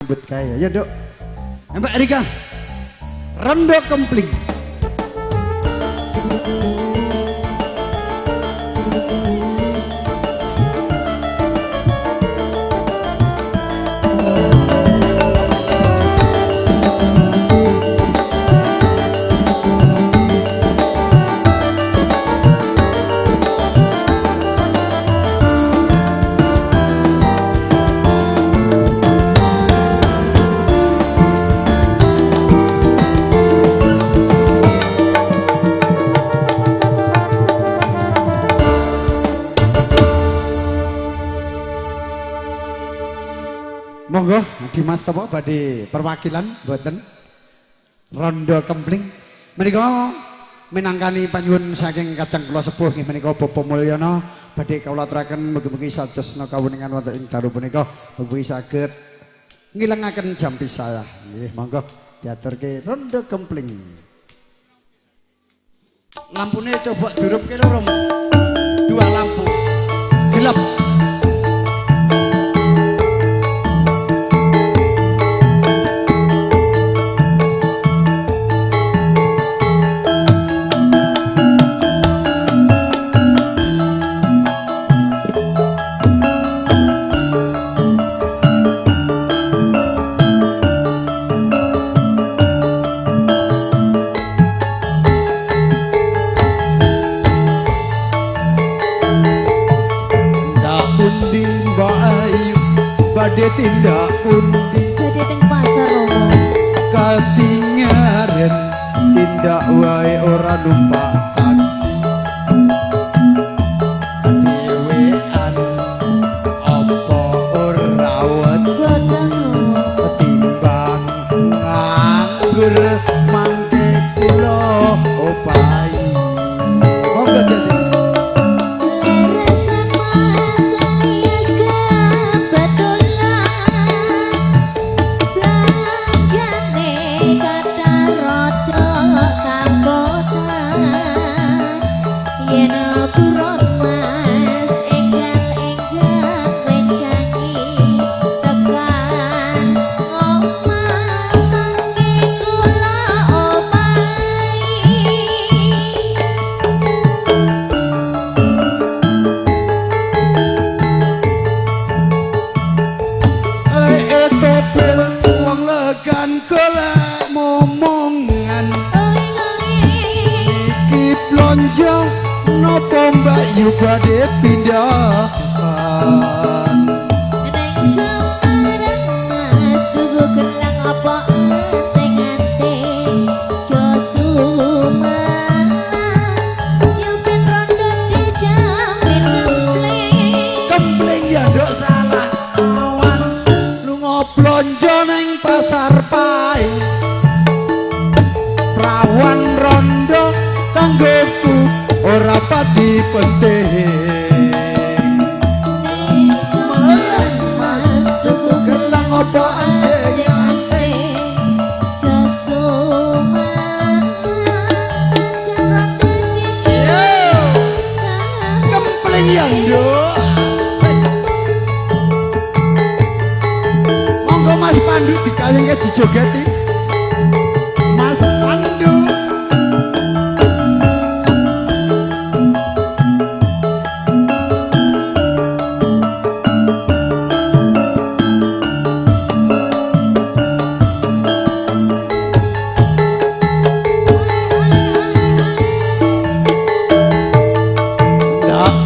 nyambut kaya. Ya, Dok. Mbak Rika. Rondo Kempling. Monggo Dimas Topo badhe perwakilan mboten Rondo Kempling menika minangkani panyuwun saking Kadang kula sepuh nggih menika Bapak Mulyana badhe kawula aturaken mugi-mugi sadosna kawuningan wonten ing dalu punika mugi saged ngilengaken jampi saya nggih monggo diaturke Rondo Kempling. Lampune coba dirupke lho, dua lampu gelap. Badhe tindak pundi badhe teng pasar Romo katingaren tindak wae ora numpak taksi dhewean apa ora boten ketimbang nganggur mangke kula opahi monggo dadi badhe pindahan neng Semarang mas tuku gelang apa ante-ante Josuma nyupin rondo dijamin kempling ya nduk salah awan lunga blonjo neng pasar paing prawan rondo kanggoku ora pati penting neng Semarang mas tuku gelang apa ante-ante Josuma jarak kempling ya nduk monggo Mas Pandu dikawinke dijogeti Mas Pandu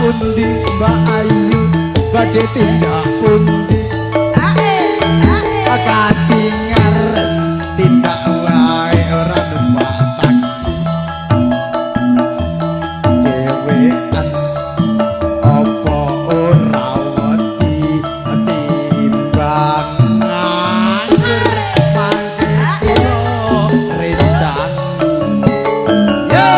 pundi Mbak Ayu badhe tindak pundi katingaren tindak wae ora numpak taksi dhewean apa ora wedi timbang nganggur mangke kula rencang yo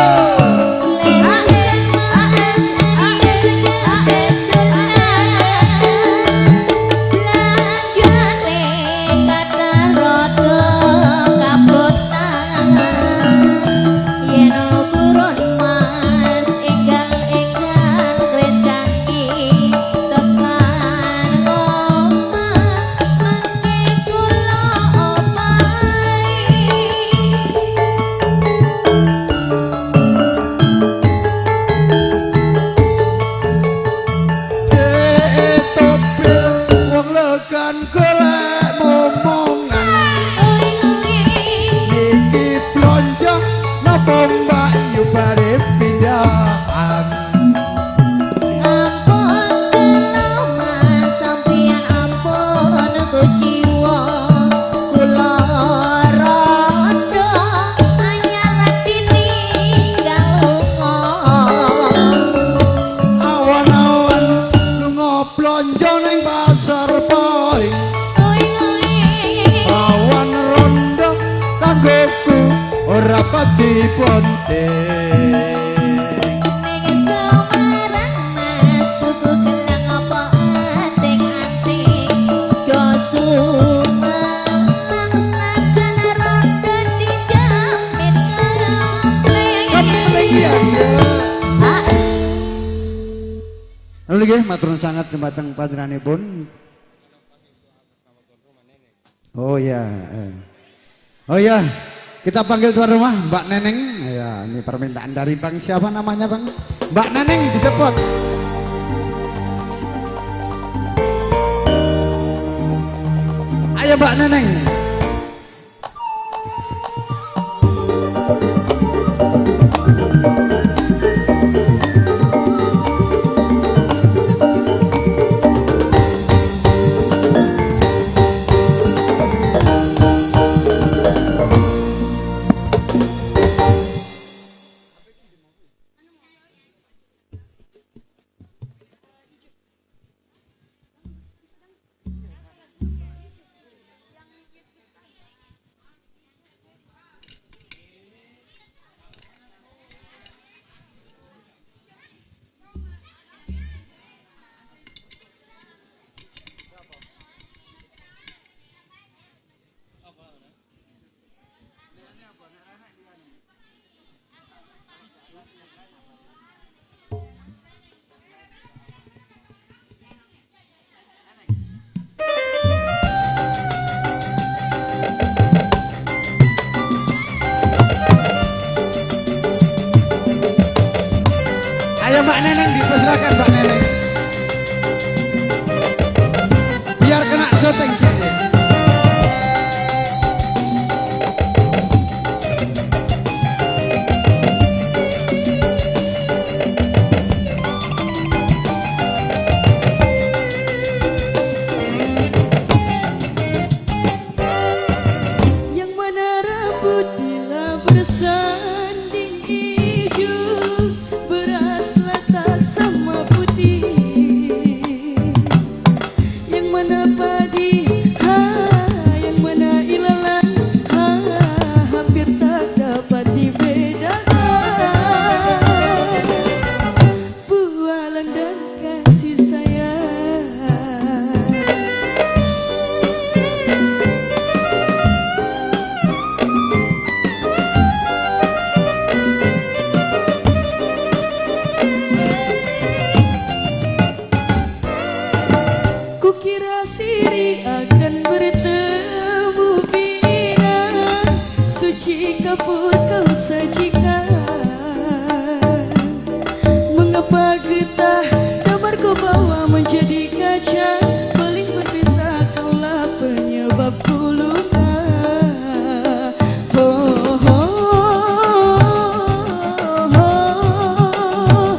dipunting. Ning Semarang Mas tuku gelang apa anting-anting yo sumelang senajan rada dijamin Kembling ya. Ah, Lalu nggih matur sangat dumateng panjenenganipun. Oh ya. Oh ya. Kita panggil tuan rumah Mbak Neneng. Ya, ini permintaan dari Bang siapa namanya Bang? Mbak Neneng disebut. Ayo Mbak Neneng. Ayo Mbak Neneng dipersilakan Mbak Neneng. Biar kena syuting sini. Yang mana rambut bila bersanding hijau beraslah tak sama putih. Yang mana padi, yang mana ilalang, hampir tak dapat dibedakan. Bualan dan kasih sayang. Kukira siri akan bertemu bila suci kapur kau sajikan. Mengapa getah damar kau bawa menjadi kaca, paling berpisah kaulah penyebab ku luka. Oh, oh, oh, oh,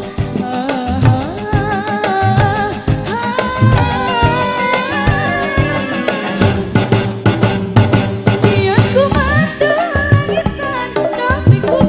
Niatku mati langitkan, tapi ku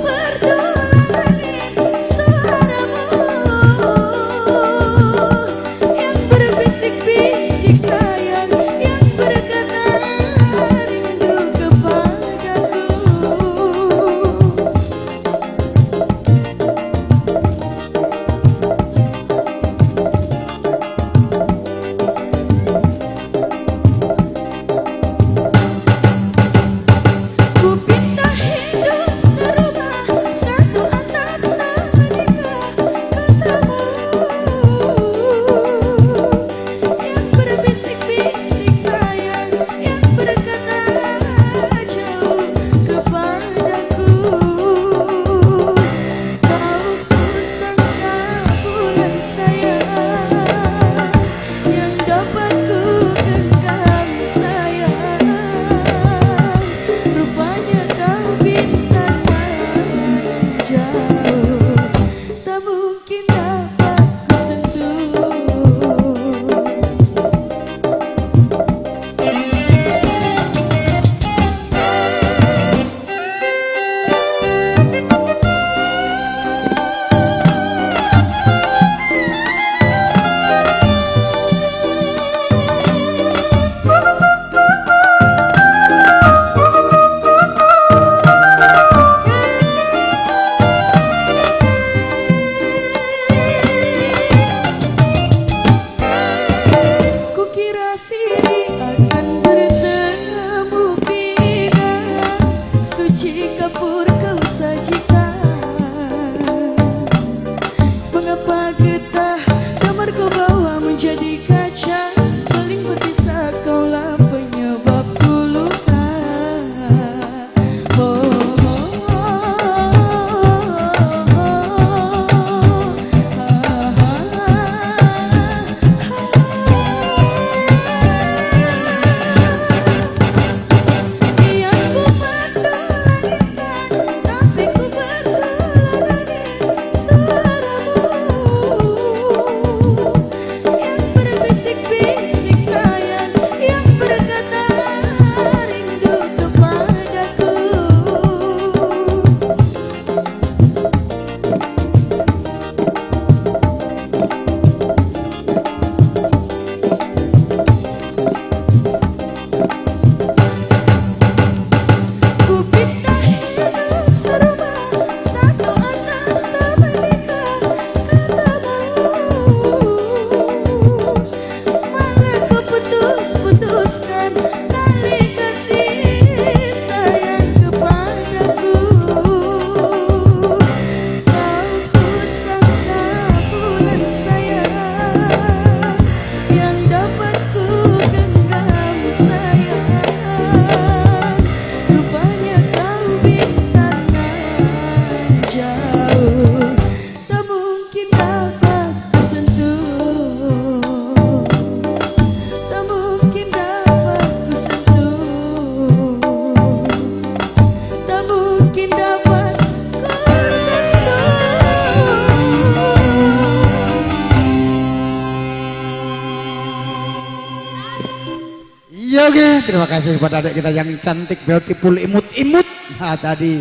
Oke, terima kasih kepada adik kita yang cantik, beautiful, imut-imut. Nah, tadi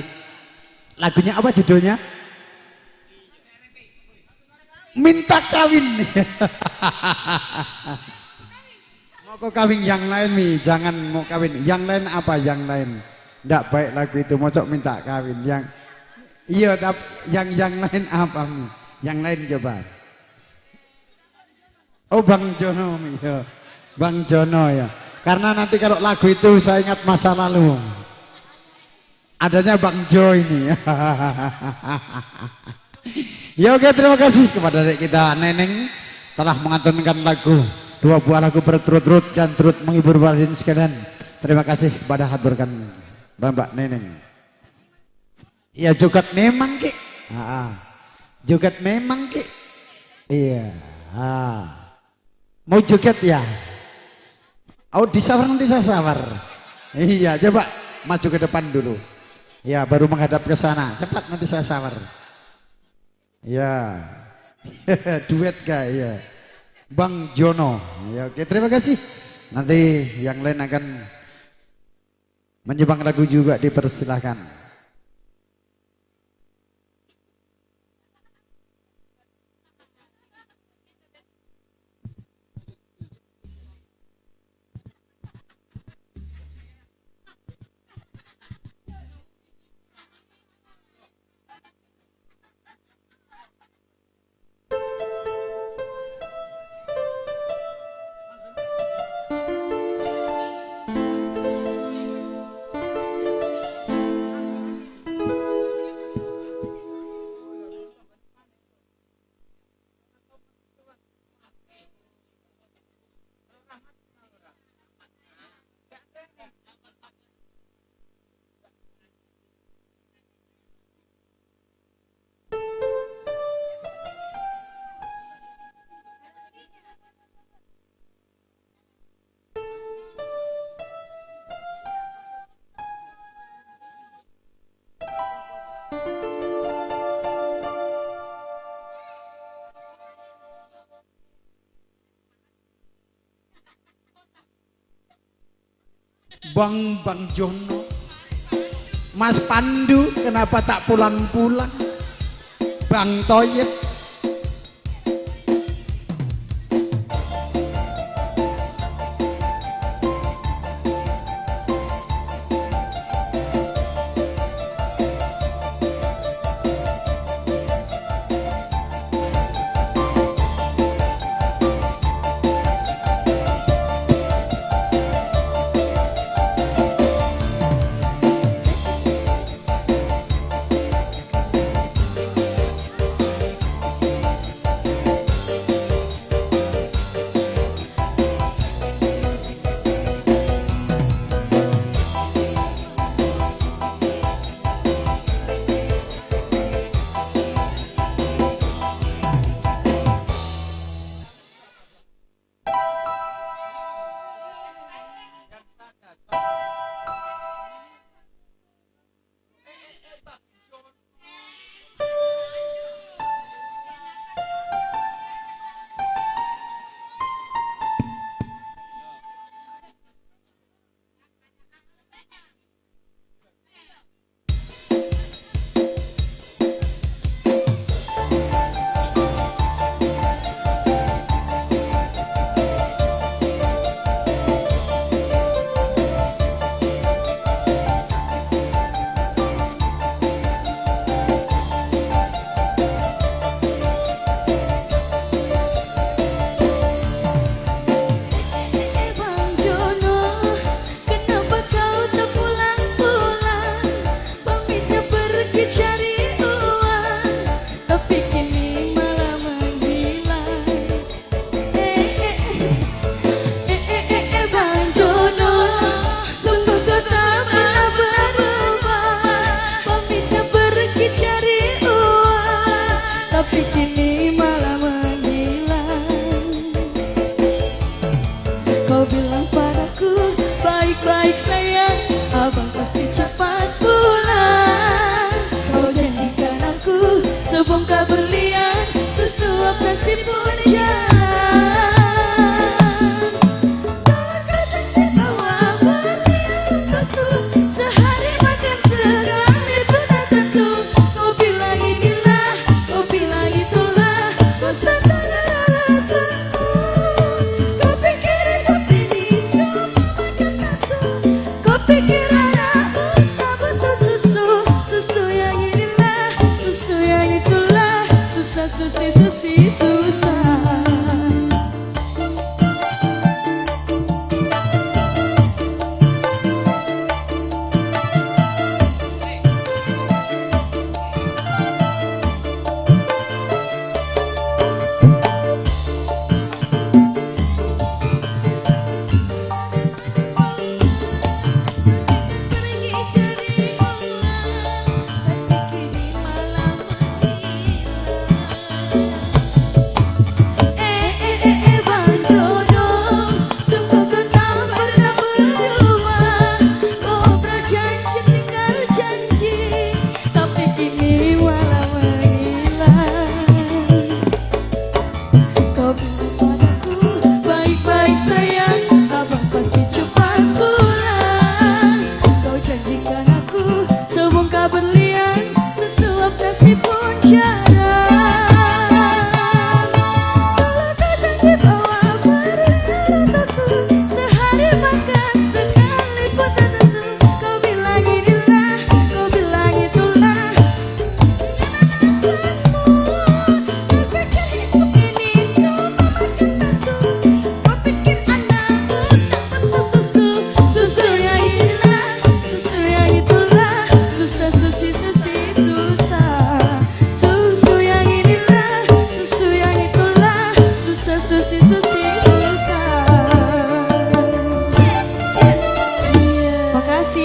lagunya apa judulnya? Minta kawin. Mau kau kawin yang lain Mi, jangan mau kawin. Yang lain apa yang lain? Nggak baik lagu itu, mocok minta kawin. Yang iya, yang lain apa Mi? Yang lain coba. Oh Bang Jono Mi, ya. Bang Jono ya. Karena nanti kalau lagu itu saya ingat masa lalu. Adanya Bang Jo ini. Ya oke, terima kasih kepada adik kita Neneng telah mengantunkan lagu, 2 buah lagu berturut-turut dan turut menghibur hadirin sekalian. Terima kasih kepada haturkan Mbak Neneng. Ya joget memang Ki. Joget memang Ki. Iya. Mau joget ya? Oh disawar nanti saya sawar. Iya coba maju ke depan dulu. Ya baru menghadap ke sana. Cepat nanti saya sawar. Ya duet kah ya. Bang Jono. Ya oke terima kasih. Nanti yang lain akan menyumbang lagu juga dipersilahkan. Bang Jono, Mas Pandu kenapa tak pulang-pulang? Bang Toyib, Sebongkar berlian sesuap kasih pun jalan. Dalam kacang bawa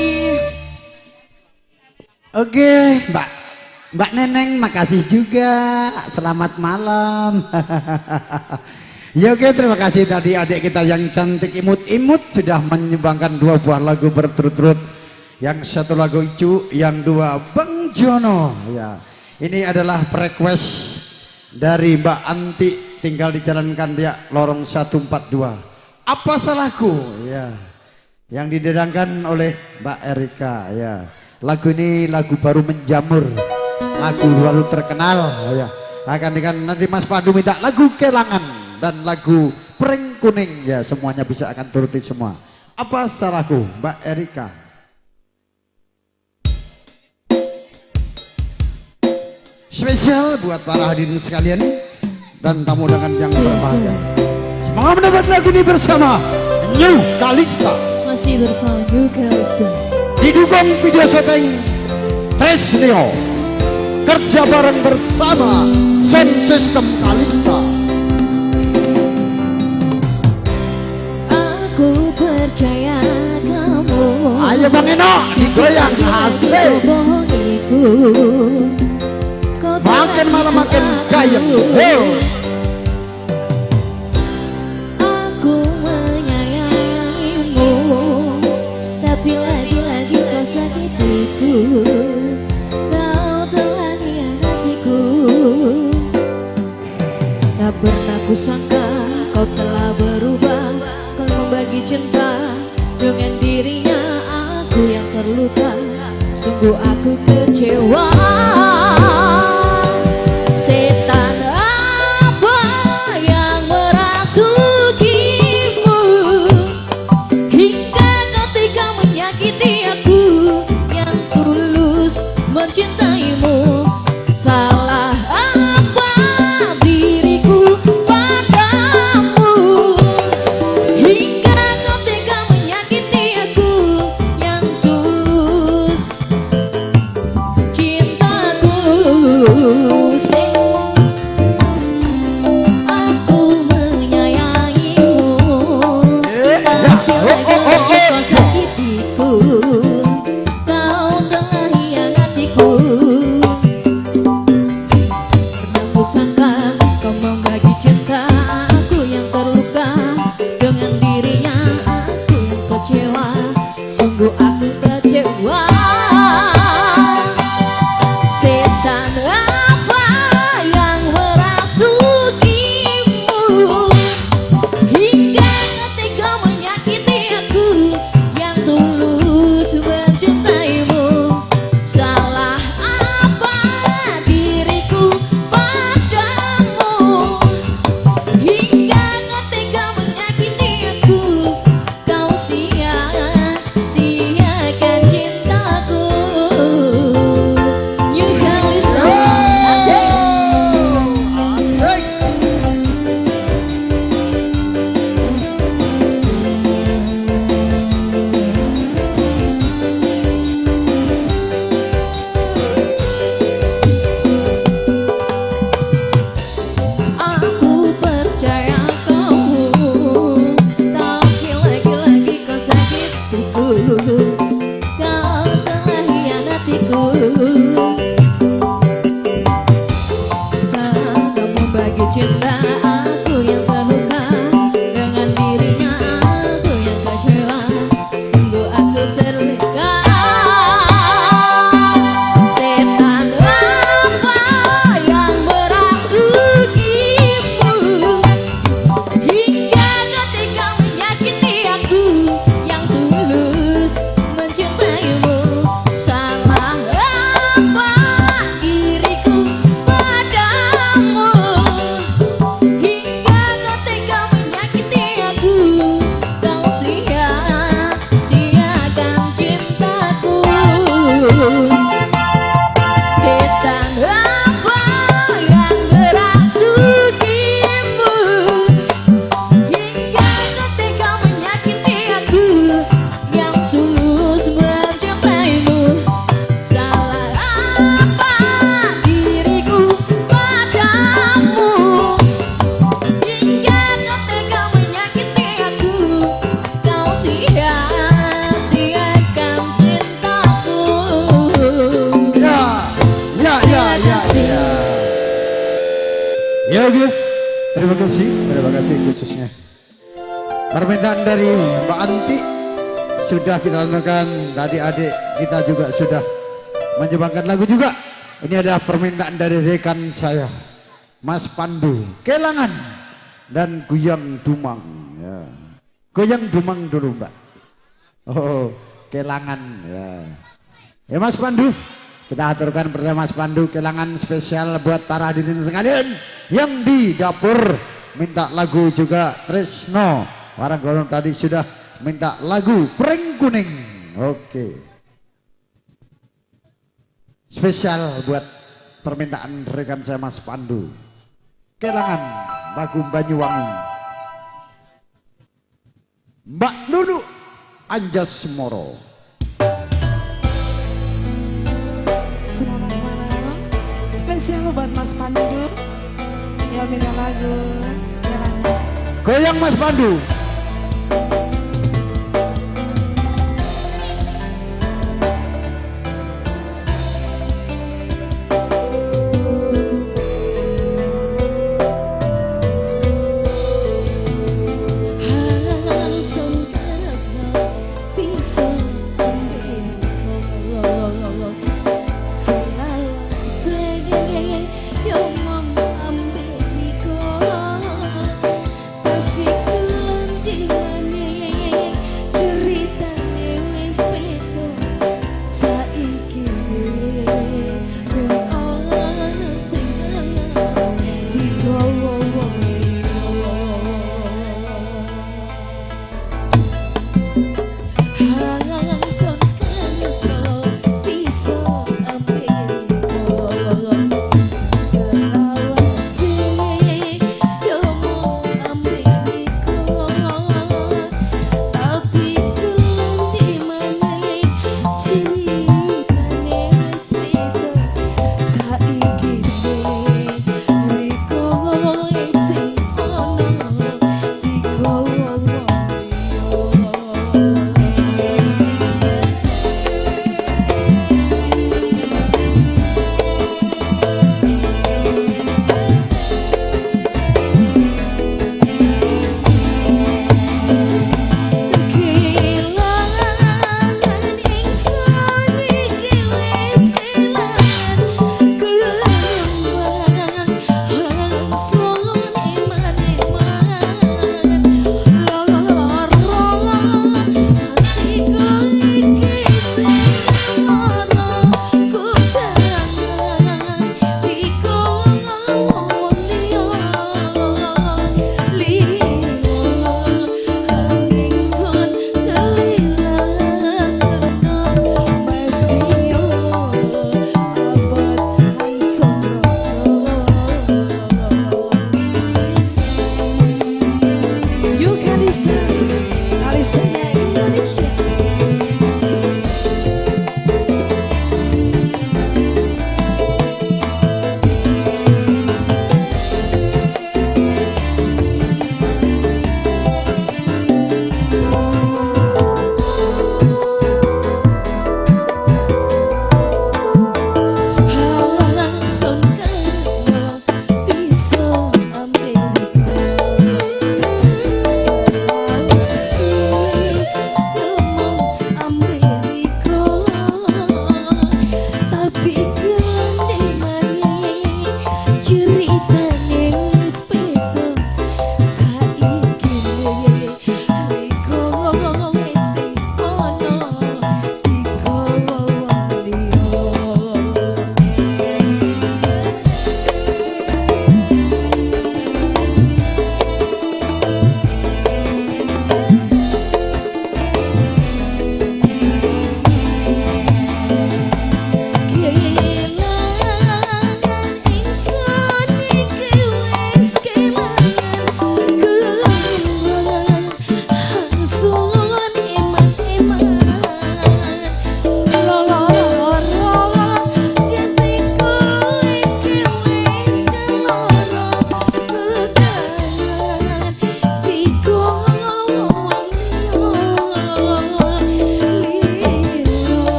kasih. Oke, Mbak Neneng, makasih juga. Selamat malam. Ya oke, terima kasih tadi adik kita yang cantik imut-imut sudah menyumbangkan 2 buah lagu berturut-turut. Yang satu lagu Icu, yang 2 Bang Jono. Ya, ini adalah request dari Mbak Anti, tinggal dijalankan dia lorong 142. Apa salahku? Ya, yang didedangkan oleh Mbak Erika. Ya, lagu ini lagu baru menjamur, lagu baru terkenal. Ya, akan dengan nanti Mas Pandu minta lagu Kelangan dan lagu Pring Kuning. Ya, semuanya bisa akan turuti semua. Apa salahku, Mbak Erika? Spesial buat para hadirin sekalian dan tamu undangan yang berbahagia. Semoga mendapat lagu ini bersama New Kalista. Masih bersama New Kalista. Didukung video setting Tresneo. Kerja bareng bersama Sound System Kalista. Aku percaya kamu. Ayo Bang Eno, digoyang asik. Makin malam makin gayeng. Aku menyayangimu, tapi lagi-lagi kau sakitiku. Kau telah hianatiku. Tak pernah kusangka kau telah berubah. Kau membagi cinta dengan dirinya. Aku yang terluka, sungguh aku kecewa. Setan apa yang merasukimu hingga kau tega menyakiti aku yang tulus mencintaimu? Salah apa diriku padamu hingga kau tega menyakiti aku yang tulus cintaku? Cintaku Ya oke. Terima kasih khususnya. Permintaan dari Mbak Anti sudah kita lakukan, tadi adik kita juga sudah mencobakan lagu juga. Ini adalah permintaan dari rekan saya, Mas Pandu, Kelangan dan Goyang Dumang. Ya. Goyang Dumang dulu Mbak. Oh, Kelangan. Ya, ya Mas Pandu, kita aturkan bersama Mas Pandu Kelangan spesial buat para hadirin sekalian yang di dapur minta lagu juga. Tresno Warang tadi sudah minta lagu Pring Kuning. Oke. Spesial buat permintaan rekan saya Mas Pandu. Kelangan lagu Banyuwangi. Mbak Lulu Anjas Moro. Selamat malam. Spesial buat Mas Pandu. Ya minta lagu. Goyang Mas Pandu. Tapi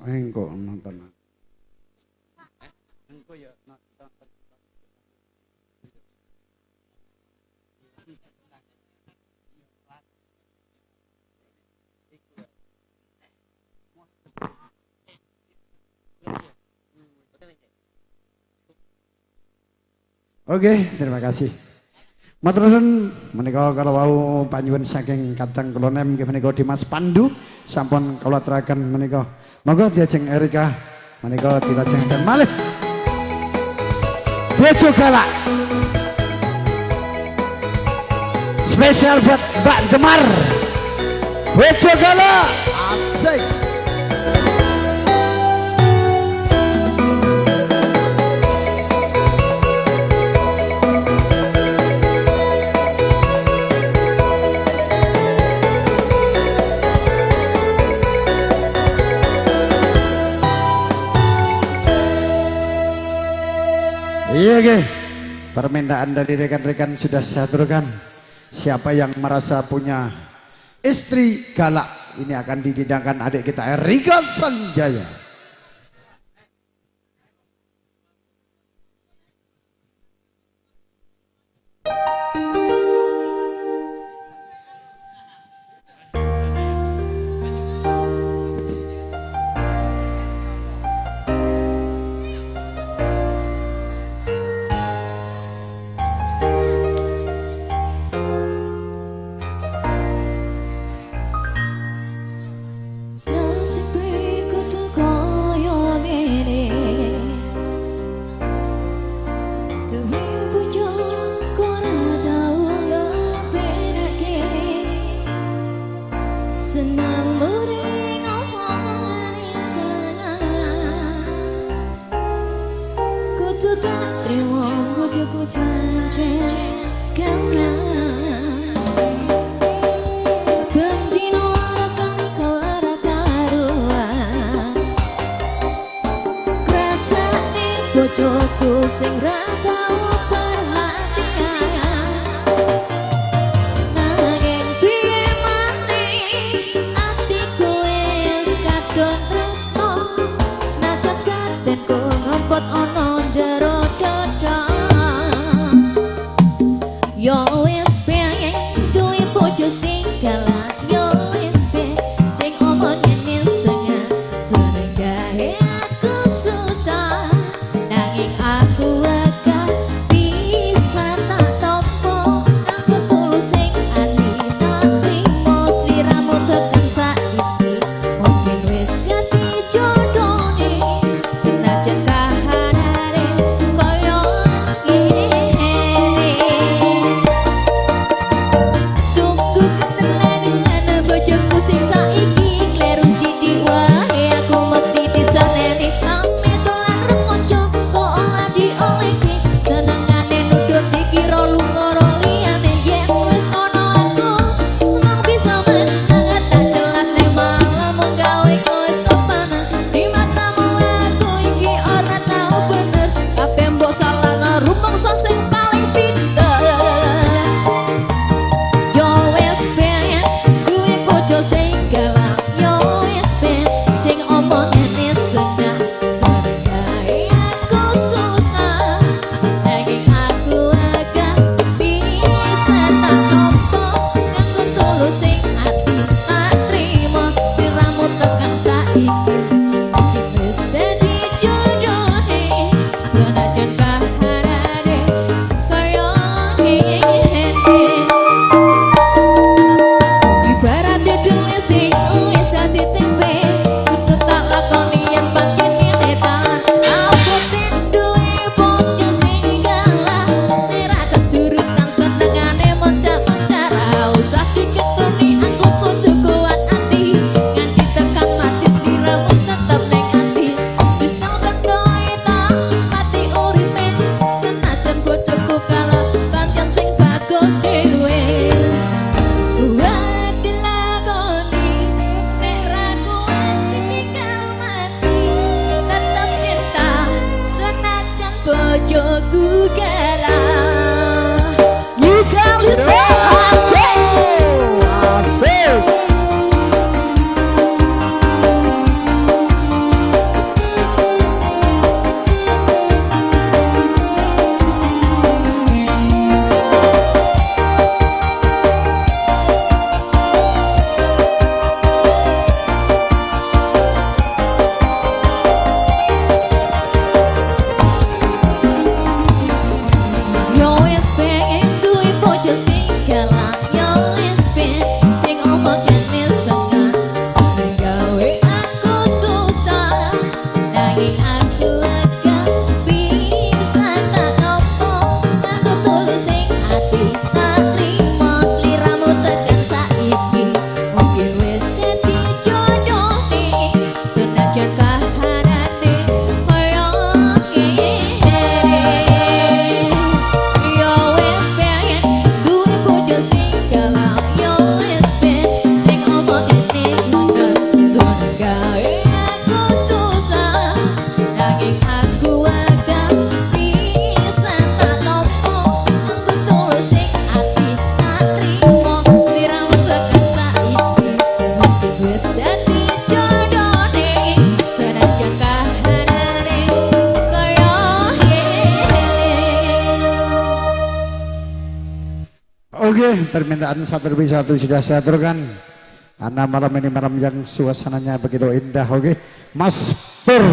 engko nonton. Oke, terima kasih. Matur nuwun menika kalau wau panjuwun saking Kadang kula nem nggih menika Dimas Pandu sampun kula aturaken menika. Monggo diajeng Erika menika dilajengaken malih. Bojo Galak. Spesial buat Mbak Demar. Bojo Galak. Asik. Iya, permintaan dari rekan-rekan sudah saya aturkan. Siapa yang merasa punya istri galak, ini akan dididangkan adik kita Erika Sanjaya. Bojoku sing ra tau perhatian, nanging piye maneh atiku wis kadon tresno, senajan badanku ngempet ana jero dada. Yo wis pengen duwe bojo sing galak, yo wis pengen sing omongnya seneng, seneng gawe aku susah. Aku akan bisa tak tompo, aku tulus sing ati tak trimo sliramu tekan saiki, mungkin wis ganti jodone, senajan kahanane koyo ngene. Sungguh ketenan dengan bojoku sing saiki, kleru sithik wae aku mesti disaneni. Dikira lunga liyane yen wis ana aku nang bisa menangat tak jelas nek malah menggawe kowe sopan di matamu aku iki ora tau bener kabeh mbok salah rumangsa sing paling pinter. Yo wis pengen duwe bojo sing galak, yo wis pengen sing omongane seneng, gawe aku susah nanging aku bojoku galak. You can listen. Asik. 1, 2, 3, 4. Oke, permintaan satu demi satu sudah saya aturkan. Karena malam ini malam yang suasananya begitu indah. Oke, Mas Pur,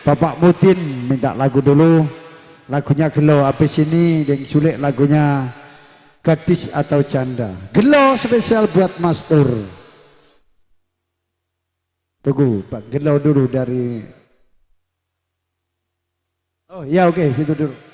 Bapak Mutin minta lagu dulu. Lagunya Gelo. Habis ini yang sulit lagunya Gadis atau Janda. Gelo spesial buat Mas Pur. Tunggu, Pak Gelo dulu dari. Oh ya, oke, situ dulu.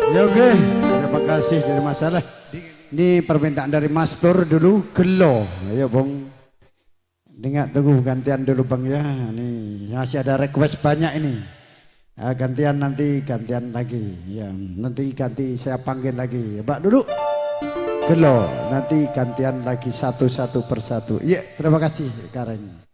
Ya oke, terima kasih dari masalah. Ini permintaan dari Master dulu gelo. Ayo Bang. Dengar tunggu gantian dulu Bang ya. Nih masih ada request banyak ini. Ya, gantian nanti gantian lagi. Ya nanti ganti saya panggil lagi. Ya, Mbak dulu. Gelo. Nanti gantian lagi satu persatu. Iya terima kasih Kareng.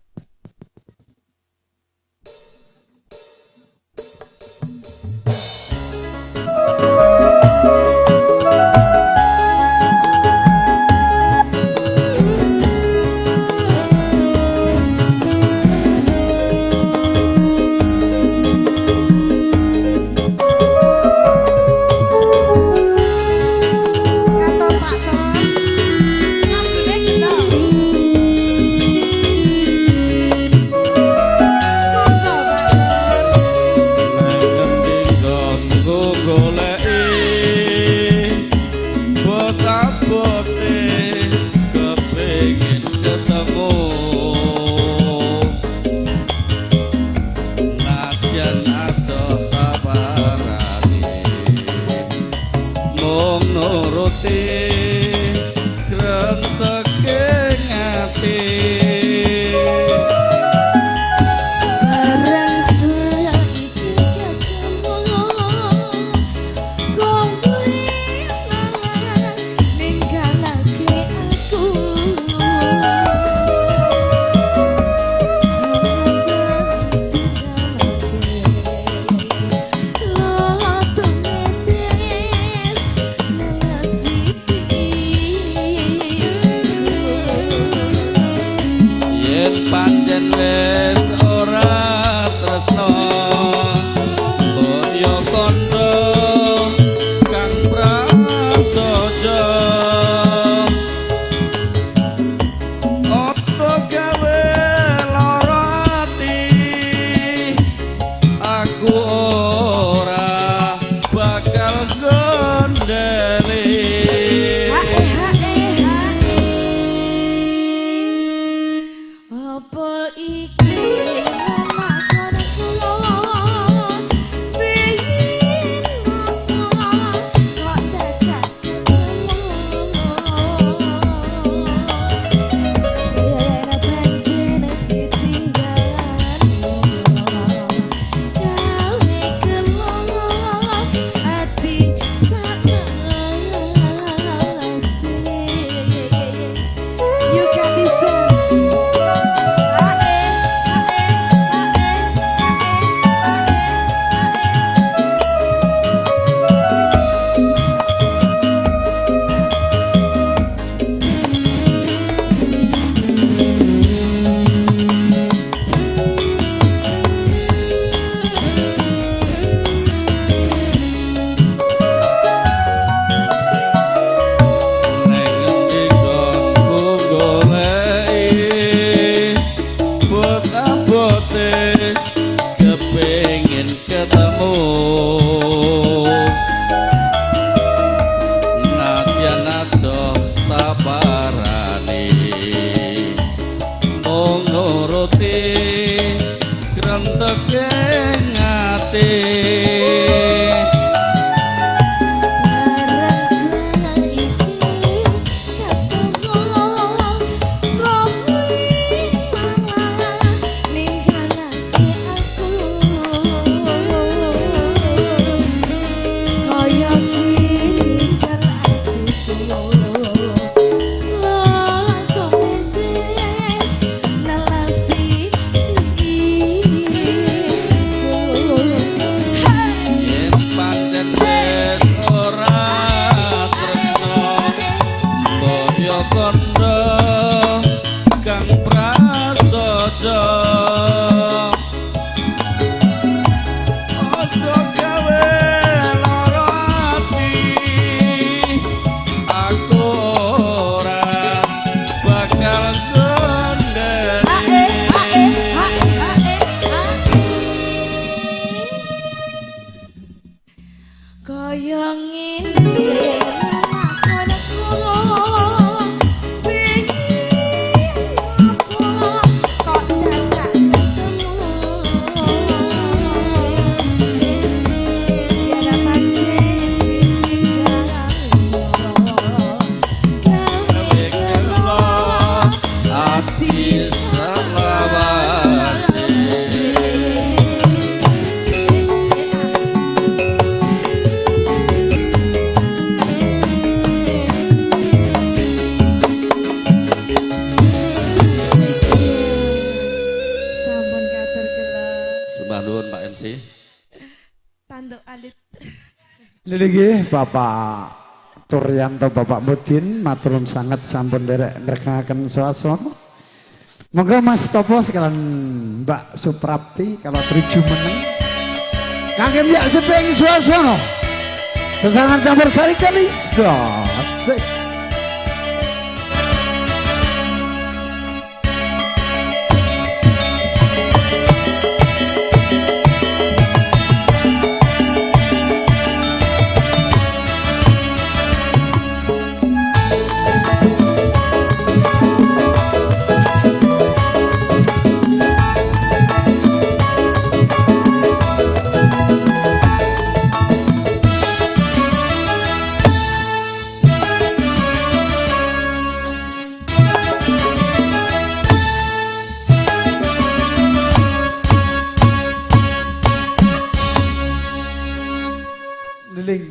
Sembah nuwun Pak MC. Tanduk alit. Nggih Bapak Turyanto Bapak Mudin matur nuwun sanget sampun derek ngrekangaken swasana. Moga Mas Topo sekalian Mbak Suprapti kalau tujuh meneng kangge mbyak sepeng swasana. Sesaran campur sari kalista.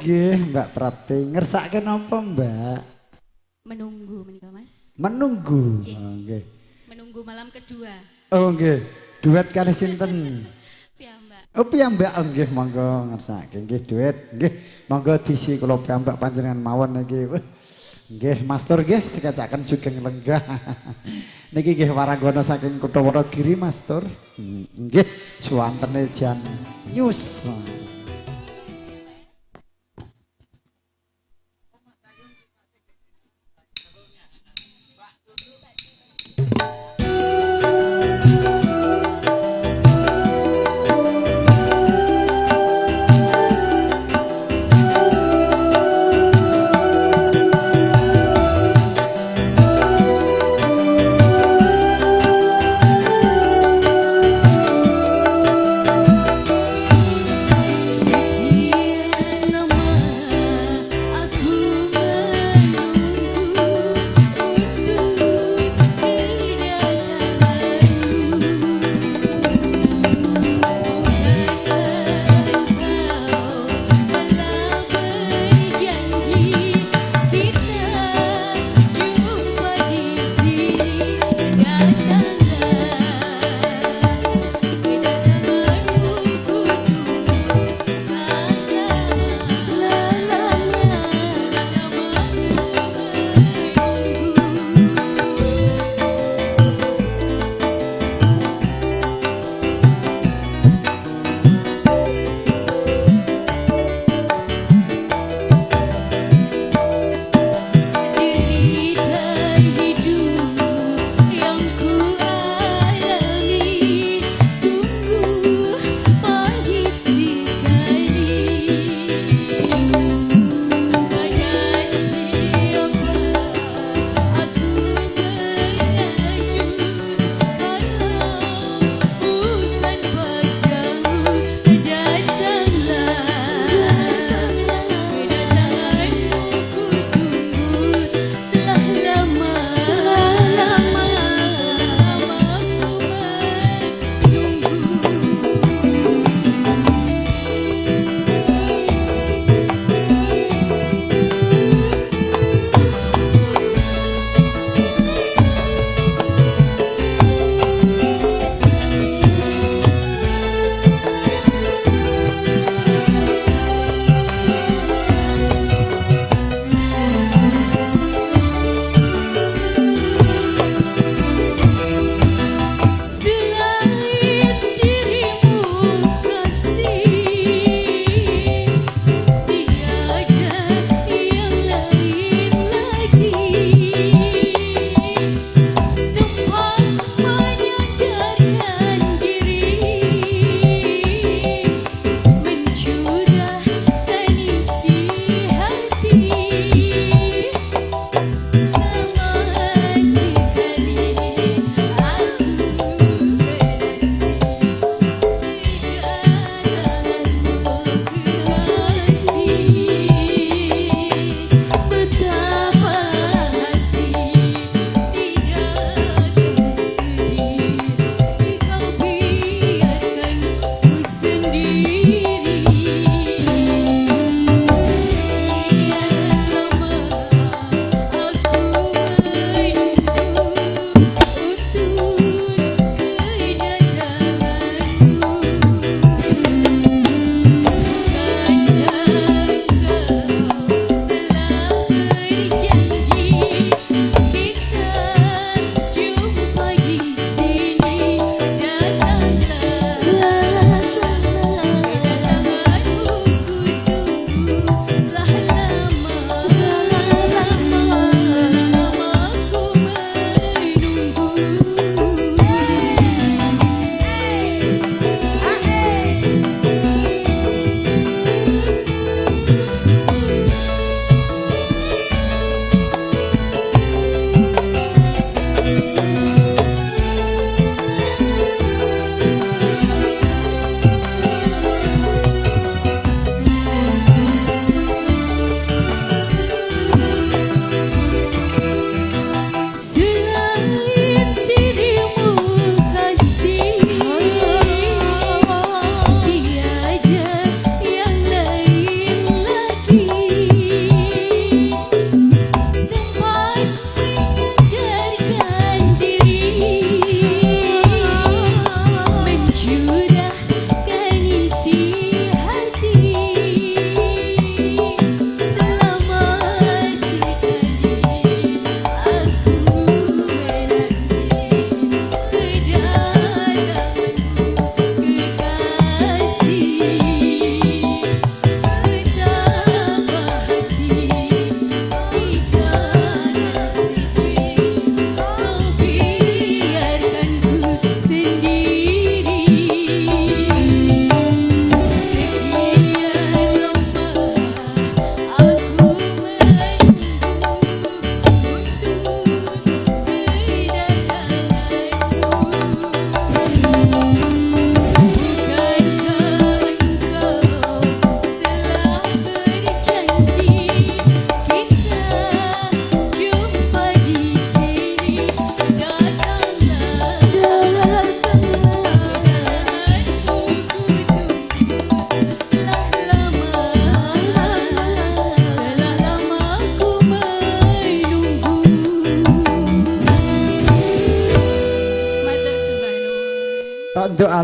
Nggih Mbak Prapti ngersake napa Mbak? Menunggu menika Mas. Menunggu. Nggih. Oh, nggih. Menunggu malam kedua. Oh nggih. Duet kalih sinten? Piyambak. Oh piyambak oh, nggih monggo ngersake nggih duet nggih. Monggo disi kula piyambak panjenengan mawon niki. Nggih Master nggih sekacaken Sugeng Lenggah. Niki nggih waragana saking Kutha Wonogiri Master. Nggih suwantene jan news.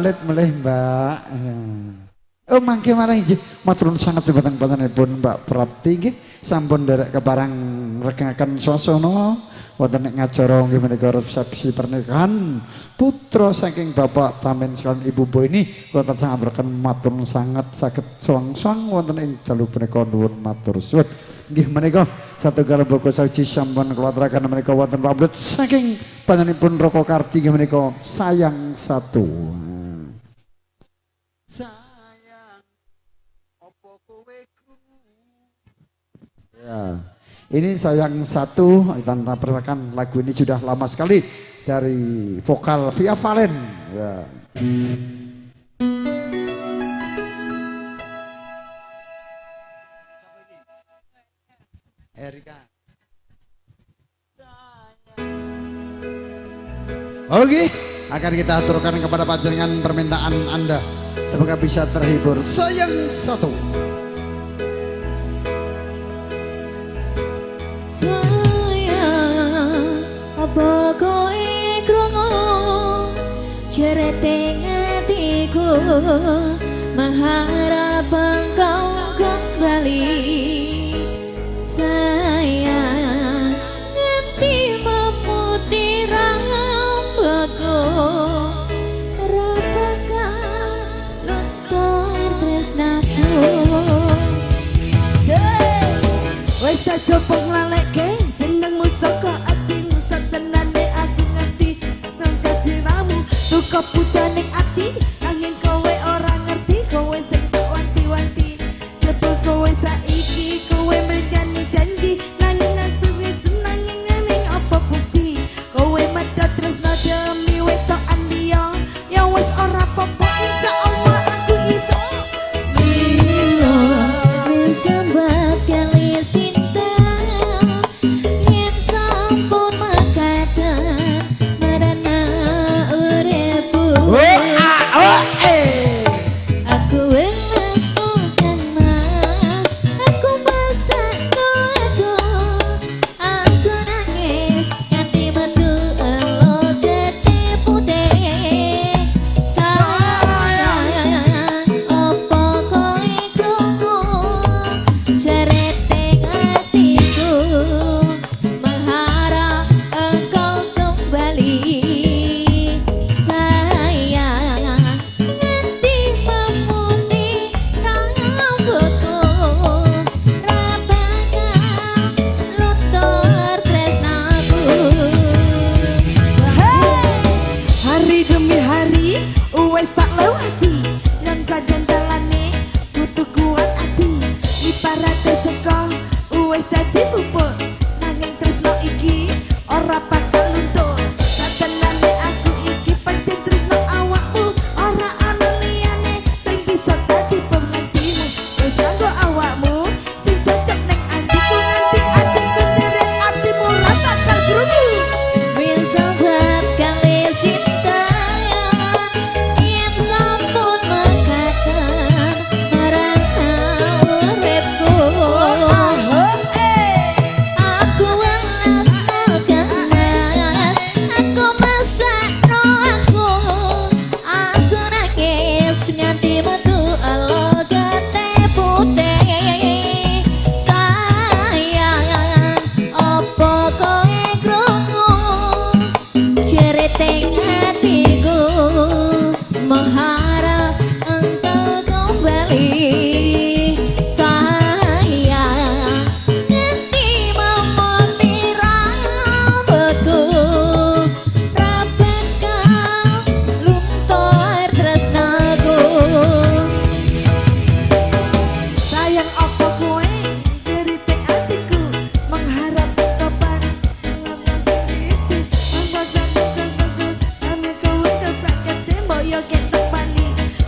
Alit melih Mbak. Oh mangke malah inggih matur nuwun sanget dhumateng Mbak Prapti nggih sampun nderek keparang regengaken swasana wonten nek ngacara nggih menika resepsi pernikahan putra saking Bapak Tamen sekalian Ibu Boy ini wonten sangaturaken matur nuwun sanget saged soang-soang wonten ing dalu punika nuwun matur suwun. Nggih menika satunggal boko saji sampun kula aturaken menika wonten pamrih saking panjenenganipun Roko Karti nggih menika sayang satu. Ya, ini sayang satu tanpa perwakilan lagu ini sudah lama sekali dari vokal Via Valen. Ya. Erika. Oke, akan kita aturkan kepada panjenengan permintaan Anda. Semoga bisa terhibur. Sayang satu. Apa koe krungu jereteng atiku mengharap engkau kembali sayang nganti memutih rambutku rapakah luntur tresnaku Wes aja penglalekke jenengmu saka atimu satenane aku ngerti nang kadiramu duka pujaning ati nanging kowe ora ngerti kowe sing tak wanti-wanti jebul kowe saiki kowe mrejani janji nanging nanging apa bukti kowe medhot tresno demi wedokan liya ya wis ora apa-apa insyaallah aku iso sambat kali cinta yen sampun makaten marana uripku aku wis bukan aku masakno aku nangis nganti metu elo gede putih sayang opo koe krungu jereteng hatiku mengharap engkau kembali sayang nganti memutih rambutku rapakah luntur tresnaku hari demi hari wes tak lewati nan kadang dalane butuh kuat hati ibaratnya seko wes dadi pupuk nanging tresno iki ora bakal luntur satenane aku iki pancen tresno awakmu ora ana liyane sing bisa dadi penggantimu wes kanggo awakmu sing cocok ning anjiku nganti atiku nyeret atimu ora bakal grungu bisa buat kali cinta yen sampun mekaten marana uripku aku welas alkenas aku masakno aku nangis nganti metu elo gete putih sayang opo koe krungu jereteng hatiku mengharap engkau kembali sayang nganti memutih rambutku rapakah luntur tresnaku sayang apa kowe jeriteng atiku mengharap kapan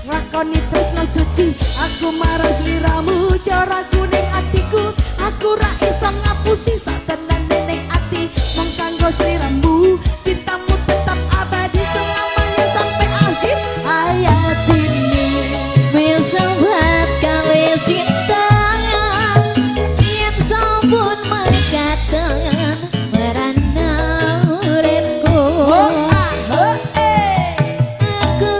nglakoni tresno suci aku marang sliramu cara kuning atiku aku ra iso ngapusi satenane ning ati mung kanggo sliramu cintamu tetap abadi selamanya sampai akhir hayat ini bisa buat kali cinta yen sampun mekaten marana uripku aku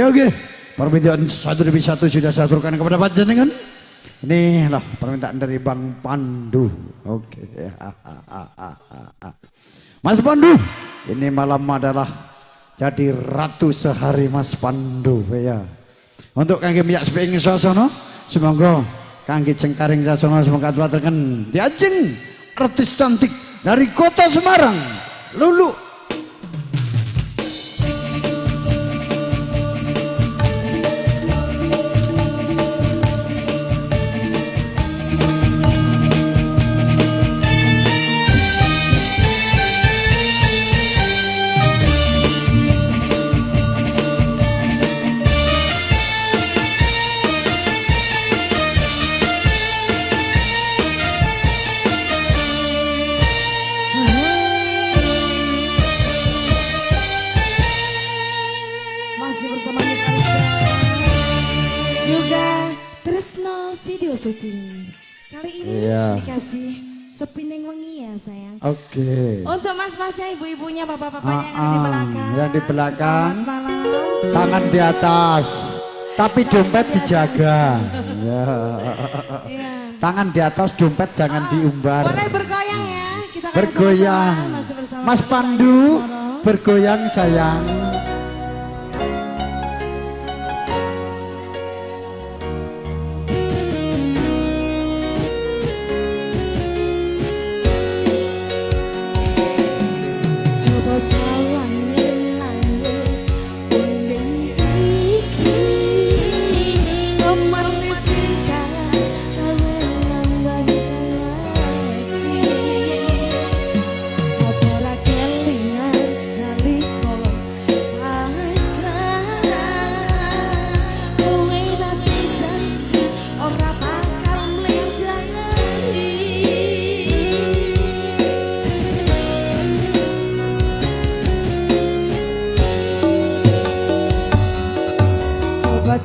Ya oke, permintaan satu demi satu sudah saya aturkan kepada panjenengan. Ini lah permintaan dari Bang Pandu. Oke. Mas Pandu, ini malam adalah jadi ratu sehari Mas Pandu ya. Untuk kangge miyak seping sasana, semoga kangge cengkaring sasana semoga aturaken diajeng artis cantik dari kota Semarang, Lulu. Masih bersama Nita Rizka juga Tresno Video Syuting. Kali ini dikasih sepining wengi ya sayang. Oke. Untuk mas-masnya, ibu-ibunya, bapak-bapaknya yang di belakang. Yang di belakang. Selamat malam. Tangan di atas, tapi dompet dijaga. Ya. Iya. Tangan di atas, dompet jangan diumbar. Boleh bergoyang ya. Kita kan Bergoyang. sama-sama masih bersama Mas Nita Pandu, Ismoro. bergoyang sayang. Coba sawangi langit kuning iki Nomor ketika kawe nambah hati Apa ra kelingan nalika pacaran Kowe dadi janji ora bakal mlenjani Coba